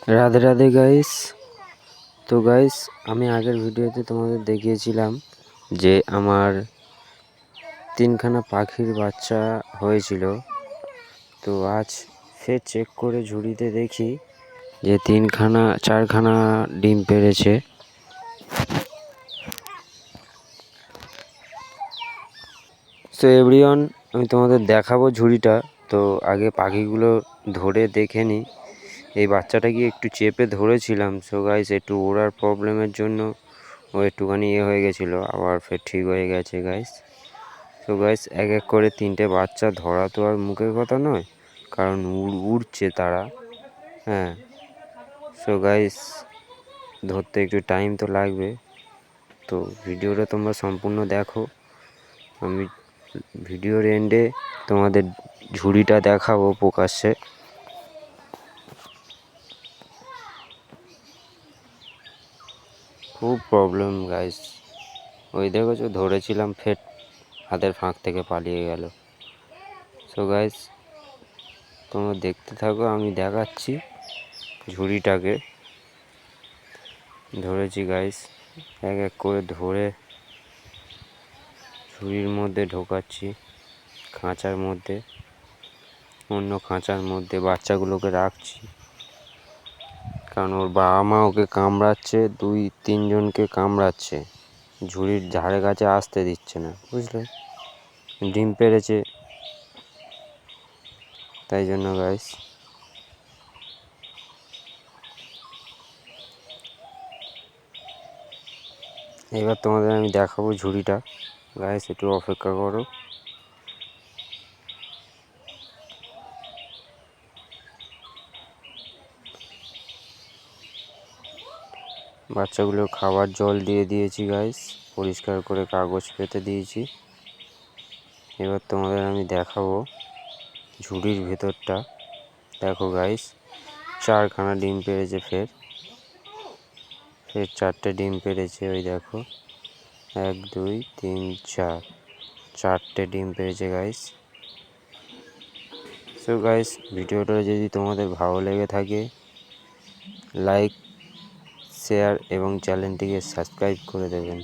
Radhe Radhe guys. তো guys, আমি আগের ভিডিওতে তোমাদের দেখিয়েছিলাম যে আমার তিনখানা পাখির বাচ্চা হয়েছিল। তো আজ ফের চেক করে ঝুড়িতে দেখি যে চারখানা ডিম পেড়েছে। তো এভরিওয়ান, আমি তোমাদের দেখাবো ঝুড়িটা। তো আগে পাখিগুলো ধরে দেখে নিই। এই বাচ্চাটাকে একটু চেপে ধরেছিলাম। সো গাইস, একটু ওড়ার প্রবলেমের জন্য ও একটুখানি হয়ে গেছিলো, আবার ফের ঠিক হয়ে গেছে গাইস। সো গাইস, এক এক করে তিনটে বাচ্চা ধরা তো আর মুখের কথা নয়, কারণ উড়ছে তারা। হ্যাঁ, সো গাইস, ধরতে একটু টাইম তো লাগবে। তো ভিডিওটা তোমরা সম্পূর্ণ দেখো। আমি ভিডিওর এন্ডে তোমাদের ঝুড়িটা দেখাবো প্রকাশ্যে। খুব প্রবলেম গাইস। ওই দেখেছো, ধরেছিলাম, ফের হাতের ফাঁক থেকে পালিয়ে গেল। সো গাইস, তোমরা দেখতে থাকো, আমি দেখাচ্ছি ঝুড়িটাকে। ধরেছি গাইস, এক এক করে ধরে ঝুড়ির মধ্যে ঢোকাচ্ছি, খাঁচার মধ্যে, অন্য খাঁচার মধ্যে বাচ্চাগুলোকে রাখছি। কারণ ওর বাবা মা ওকে কামড়াচ্ছে, 2-3 জনকে কামড়াচ্ছে, ঝুড়ির ধারে কাছে আসতে দিচ্ছে না, বুঝলে। ডিম পেড়েছে তাই জন্য গাইস। এবার তোমাদের আমি দেখাবো ঝুড়িটা। গাইস, একটু অপেক্ষা করো। বাচ্চাগুলো খাবার জল দিয়ে দিয়েছি গাইস, পরিষ্কার করে কাগজ পেতে দিয়েছি। এবার তোমাদের আমি দেখাবো ঝুড়ির ভেতরটা। দেখো গাইস, 4খানা ডিম পেড়েছে, ফের 4টে ডিম পেড়েছে। ওই দেখো, 1 2 3 4, 4টে ডিম পেড়েছে গাইস। সো গাইস, ভিডিওটা যদি তোমাদের ভালো লেগে থাকে, লাইক, শেয়ার এবং চ্যানেলটিকে সাবস্ক্রাইব করে দেবেন।